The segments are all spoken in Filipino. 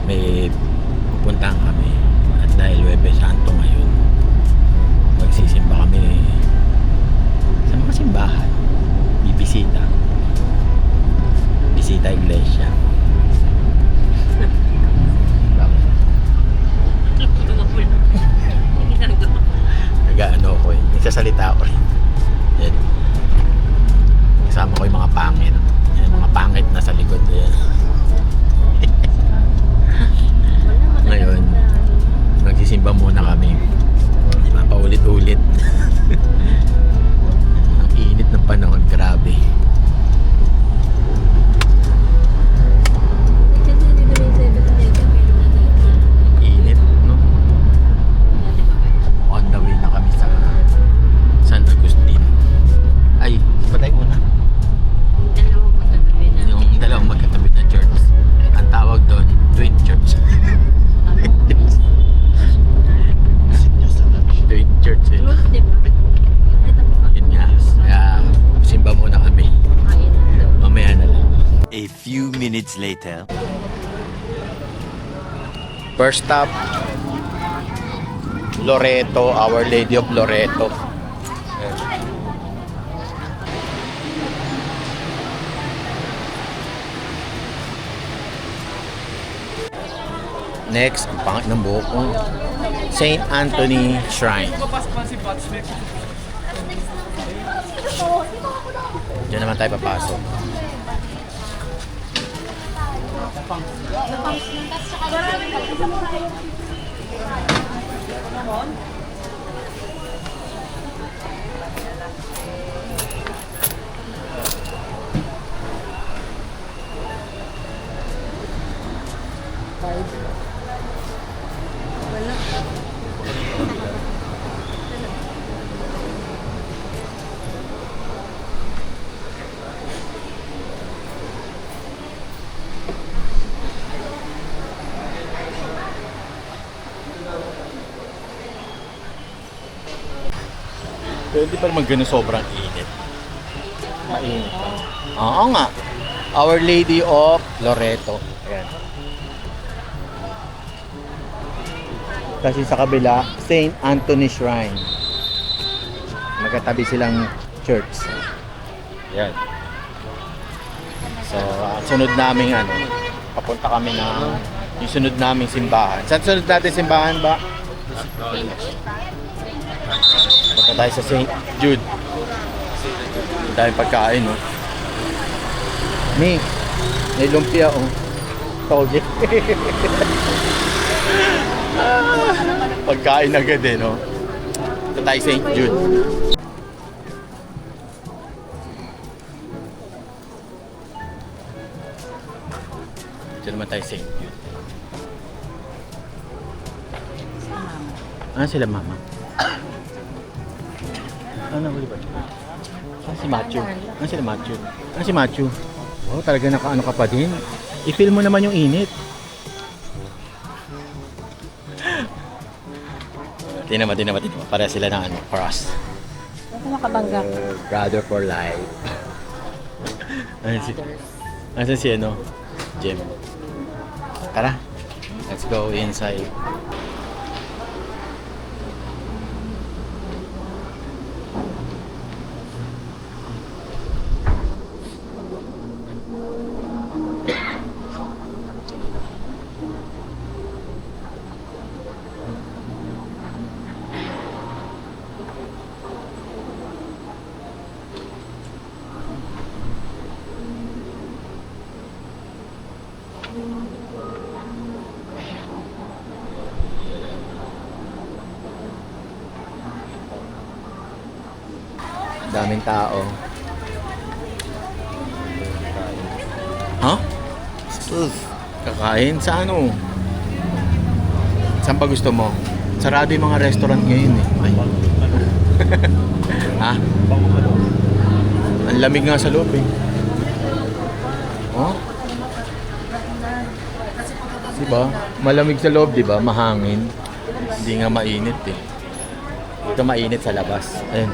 may pupuntahan kami. At dahil Huwebes Santo ngayon, magsisimba kami sa mga simbahan. Bibisita. Bisita iglesia. Nag-ano ko eh. Nagsasalita ako eh. Yan. Kasama ko yung mga pangit. Yan, mga pangit na sa likod. Yan. Ngayon, magsisimba muna kami. Di ba? Paulit-ulit. Ang init ng panahon. Grabe. Init, no? On the way na kami sa San Agustin. Ay, patay muna. Yung dalawang magkatabi na church. Ang tawag doon, Twin Church. Twin Church eh. Yun nga. Kaya, simba muna kami. Mamaya na lang. A few minutes later. First stop, Loreto, Our Lady of Loreto. Next, ang pangit ng buhok ko, St. Anthony Shrine. Diyan naman tayo papasok. Pero hindi pa naman ganun sobrang init. Mainit pa. Oo nga. Our Lady of Loreto. Ayan. Kasi sa kabila, St. Anthony Shrine. Magkatabi silang church. Ayan. So, sunod namin papunta kami ng yung sunod naming simbahan. Saan sunod natin simbahan ba? Punta tayo sa St. Jude. Ang daming pagkain, no? May lumpia, oh. Toge. Pagkain agad, eh, no? Punta tayo sa St. Jude. Diyan naman tayo sa St. Jude. Ah, sila mama. Ano huli ba? Si Matthew. Sila Matthew? Si Matthew? Oh, talaga nakaano ka pa din. I-feel mo naman yung init. Tingnan mo. Para sila ng cross. Ano makabangga? Brother for life. Asan si Jim. Tara. Let's go inside. Daming tao. Ha? Kakain? Sa ano? Saan pa gusto mo? Sarado yung mga restaurant ngayon eh. Ay. Ha? Ang lamig nga sa loob eh. Oh? Diba? Malamig sa loob, diba? Mahangin. Hindi nga mainit eh. Dito mainit sa labas. Ayun.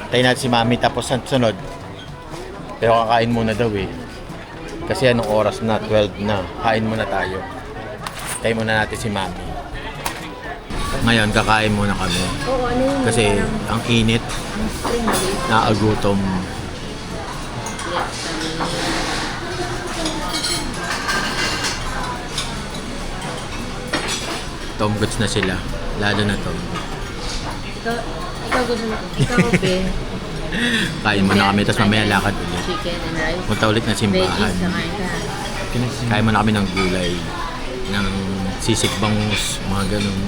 Tayo natin si Mami tapos ang sunod. Pero kakain muna daw eh. Kasi anong oras na? 12 na. Kain muna tayo. Tayo muna natin si Mami. Ngayon, kakain muna kami. Oo, ano yun? Kasi ang init, Spring leaf. naagutom. Tom goods na sila. Lalo na to. Ikaw gusto mo. Ikaw, be. Kain muna kami, tapos mamaya lakad ulit. Chicken and rice. Punta ulit na simbahan. Veggies na kain ka. Kain muna kami ng gulay. Ng sisig bangus, mga ganun.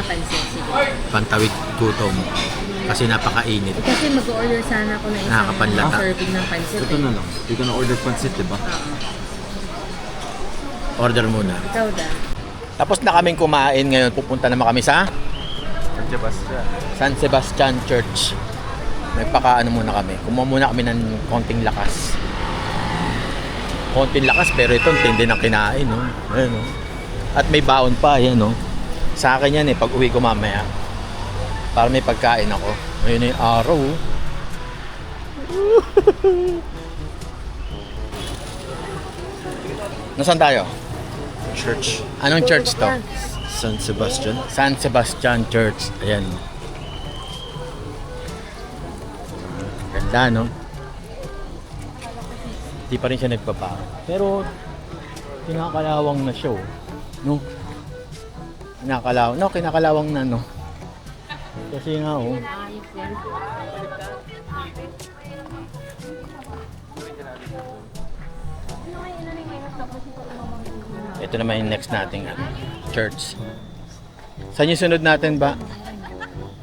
Pansit. Sige. Pantawid gutom. Kasi napakainit. Kasi mag-order sana ako ng isang Nakakapanlata. serving ng pansit. Ito na lang. Hindi ka na-order pancit, di ba? Oo. Order muna. Ikaw da. Tapos na kaming kumain ngayon. Pupunta naman kami sa San Sebastian. San Sebastian Church. Nagpakaano muna kami. Kumuha muna kami ng konting lakas. Konting lakas pero ito ang tindi ng kinain. No? Ayan, no? At may baon pa. Ayan, no? Sa akin yan pag uwi ko mamaya. Para may pagkain ako. Ayun na yung araw. Nasaan tayo? Church. Anong church to? San Sebastian. San Sebastian Church. Ayan. Ganda, no? Di pa rin siya nagpapa. Pero, kinakalawang na siya, oh. No? Kinakalawang na, no? Kasi nga, oh. Ito naman yung next nating church. Saan yung sunod natin ba?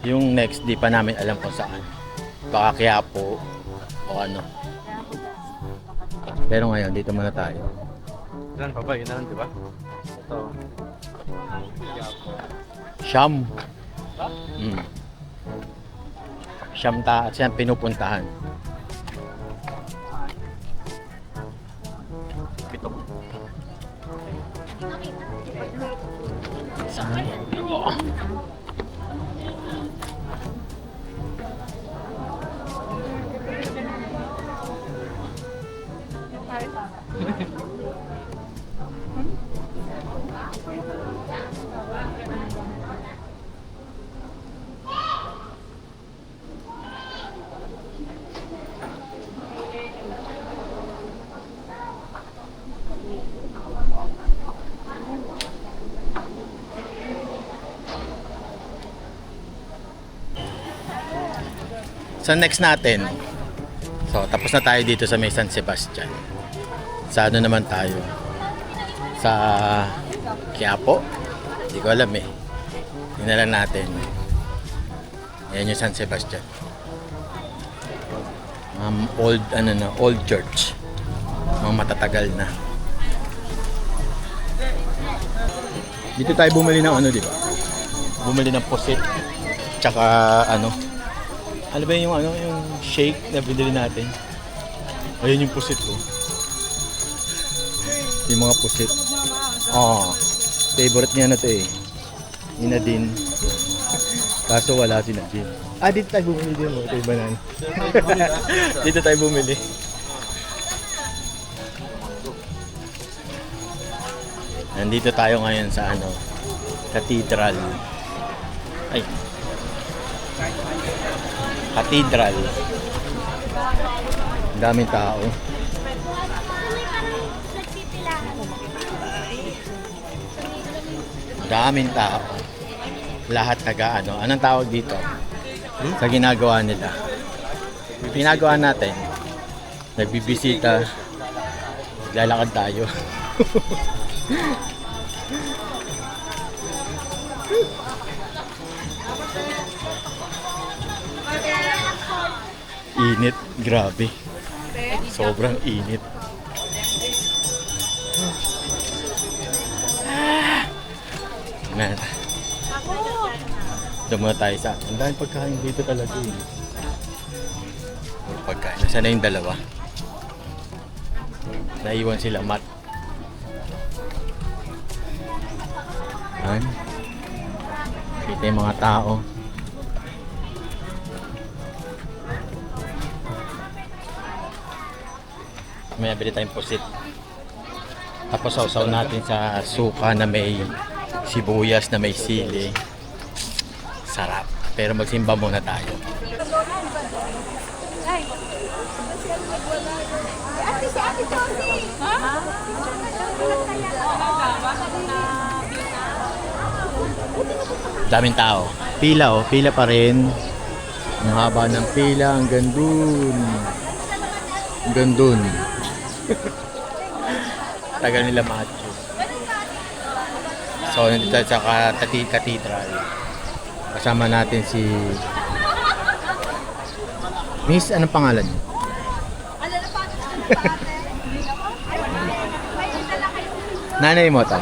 Yung next, di pa namin alam kung saan. Baka Quiapo o ano. Pero ngayon, dito muna tayo. Ilan pa ba? Yun na lang, di ba? Ito. Siyam. Siyam at siyang pinupuntahan. Pito. So next natin. So tapos na tayo dito sa may San Sebastian. Sa ano naman tayo? Sa Quiapo? Hindi ko alam eh. Tingnan lang natin. Ayan yung San Sebastian. Old church. Mga matatagal na. Dito tayo bumili ng ano, di ba? Bumili ng pusit. Tsaka ano ba yung yung shake na binili natin? Ayun yung pusit ko. Yung mga pusit. Favorite niya na to eh. Ni Nadine. Kaso wala si Nadine. Dito tayo bumili din mo. Ito yung banan. Dito tayo bumili. Nandito tayo ngayon sa Cathedral. Cathedral. Ang daming tao. Daming tao. Lahat anong tawag dito? Sa ginagawa nila. Ginagawa natin. Nagbibisita. Lalakad tayo. Init, grabe. Sobrang init. Man. Doon muna tayo sa ang daming pagkain dito talaga eh. Pagkain. Nasaan na yung dalawa? Naiwan sila, Matt. Kita yung mga tao. May bili tayong pusit. Tapos sausaw natin sa suka na may sibuyas na may sili. Sarap. Pero magsimba muna tayo. Daming tao. Pila oh, pila pa rin. Ang haba ng pila, ang gandun. Ang gandun. Tagal nila macho. So, nandito tayo sa Cathedral. Kasama natin si Miss, anong pangalan niyo? Nanay mo to?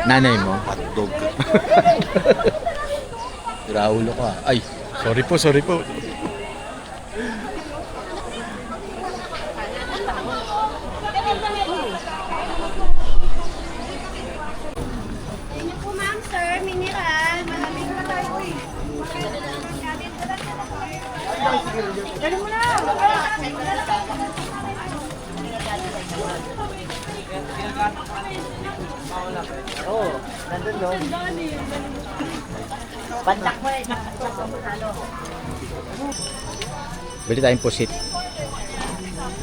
Nanay mo? Hotdog. Raulo ka. Ay, sorry po, sorry po. Thank you, ma'am, sir. Mineral. Malamig na tayo. Dali mo na. Bili tayong pusit.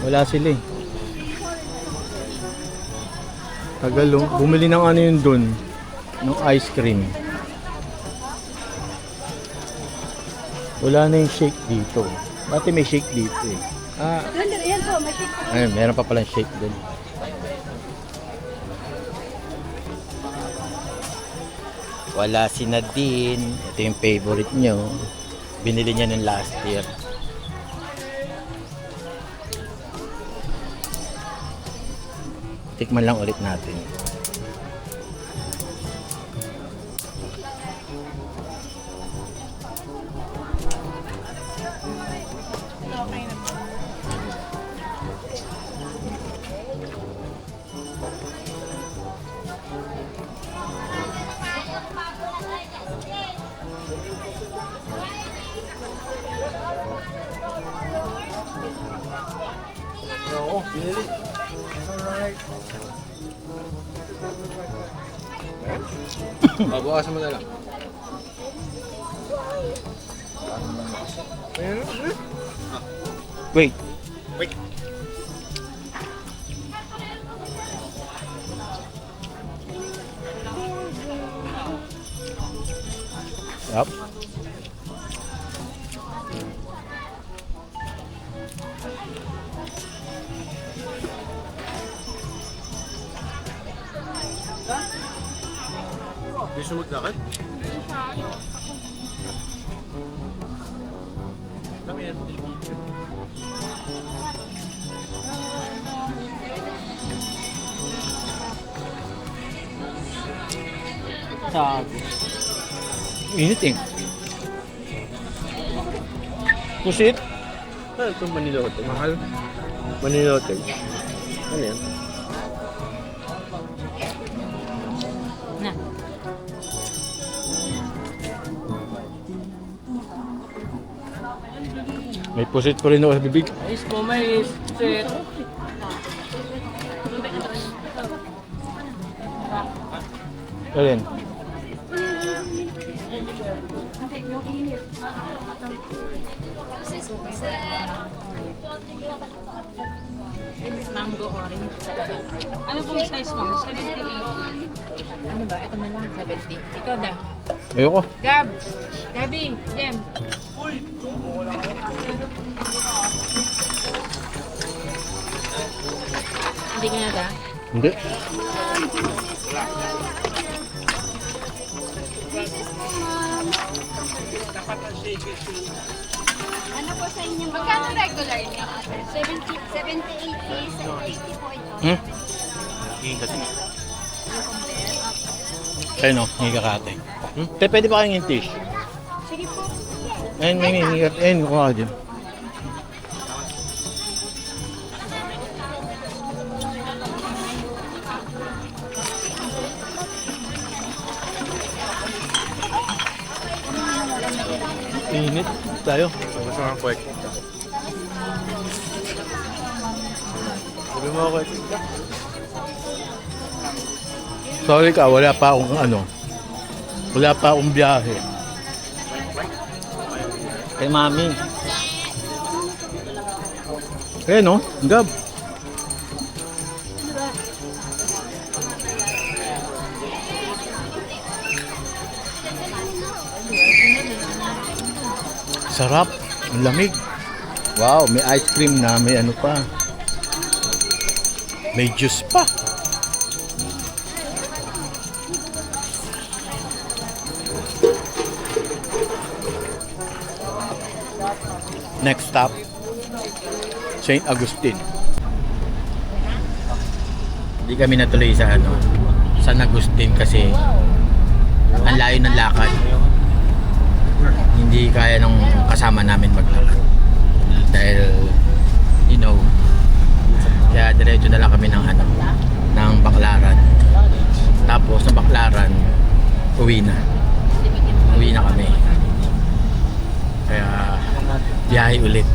Wala sila eh. Tagal oh. Bumili ng ano yun dun. Ng ice cream. Wala na yung shake dito. Dati may shake dito eh. Ah, Yan po, may shake. ayun, meron pa palang shake dun. Wala si Nadine. Ito yung favorite nyo. Binili niya nung last year. Tikman lang ulit natin. Oo, binili. Babawasan mo na lang. Wait. Wait. Yup. Hindi siya maglakad? Kami yan. Init eh. Pusit? Ano itong manilote? Mahal? Manilote. Ano yan? Na. May pusit pa rin ako sa bibig. Is po may set. Alin? Mango orange. Ano pong size mo? 78. Ano ba? Ito na lang, 70. Ikaw da. Ayoko. Gab! Gabi! Jem! Hindi ka na da? Hindi. Ano po sa inyo? Magkano regular niya? 78 is 80 po ito. Hmm? Ayun o, hindi kakate. Hmm? Te, pwede ba kayong yung tissue? Sige po. Ayun, may hingat. Ayun, kuha ka dyan. Init tayo. Gusto nga kwek. Sabi mo ako, Sorry ka, wala pa akong ano. Wala pa akong biyahe. Kay mami. Eh no, Gab. Sarap, ang lamig. Wow, may ice cream na, may ano pa. May juice pa. Next stop, St. Agustin. Hindi kami natuloy sa ano, San Agustin kasi ang layo ng lakad. Hindi kaya ng kasama namin maglakad. Dahil, you know, kaya diretso na lang kami ng ano, ng Baclaran. Tapos sa Baclaran, uwi na. Uwi na kami. Kaya biyahe ulit.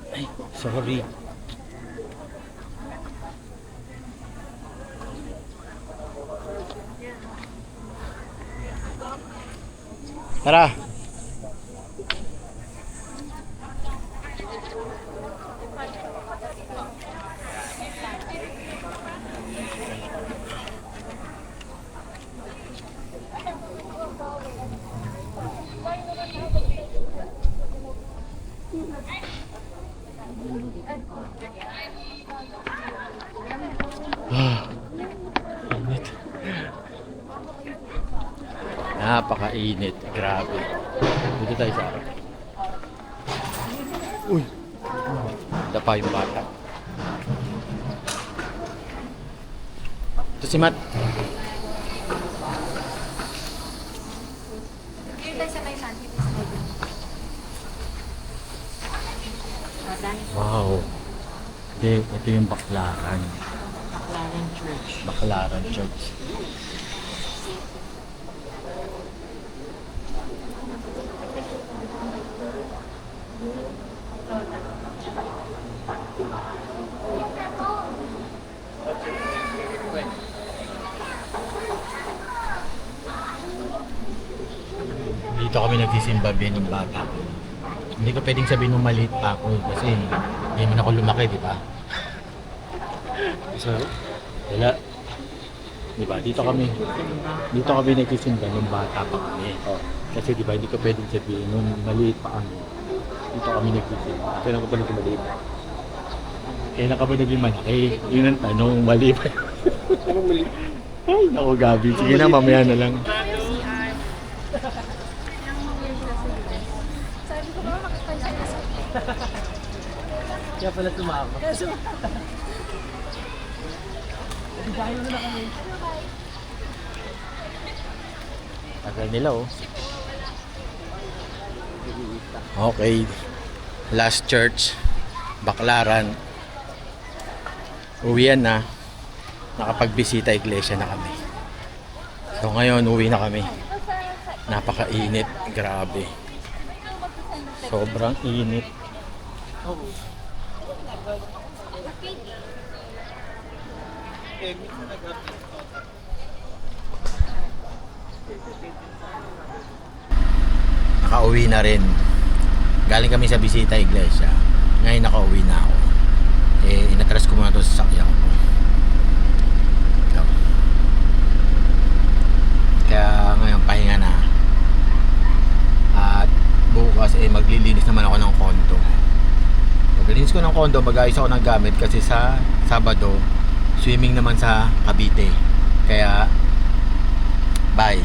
Ay, sorry. Tara. Init. Napakainit. Grabe. Dito tayo sa akin. Uy! Dapa yung bata. Ito si Matt. Wow. Ito yung Baclaran. Baclaran Church. Baclaran Church. Dito kami nagsisimba ng bata. Hindi ko pwedeng sabihin nung maliit pa ako kasi hindi man ako lumaki, di ba? So, wala. Di ba? Dito kami nagsisimba nung bata pa kami. Kasi di ba, hindi ko pwedeng sabihin nung maliit pa kami. Dito kami nagsisimba. kailan ko pa naging maliit? Kailan ka ba naging malaki? Yun ang tanong, mali pa. Anong maliit? Ay, naku Gabi. Sige na, mamaya na lang. Sabi ko ba makakapansin na sa Kaya pala tumama. Tagal nila oh. Okay. Last church, Baclaran. Uwian na. Nakapagbisita iglesia na kami. So ngayon, uwi na kami. Napakainit. Grabe. Sobrang init. Nakauwi na rin. Galing kami sa bisita iglesia. Ngayon nakauwi na ako. Inatras ko muna ito sa sakyan ko. Ito. Kaya ngayon pahinga na. At bukas maglilinis naman ako ng kondo. Maglilinis ko ng kondo, mag-ayos ako ng gamit kasi sa Sabado swimming naman sa Cavite. Kaya bye.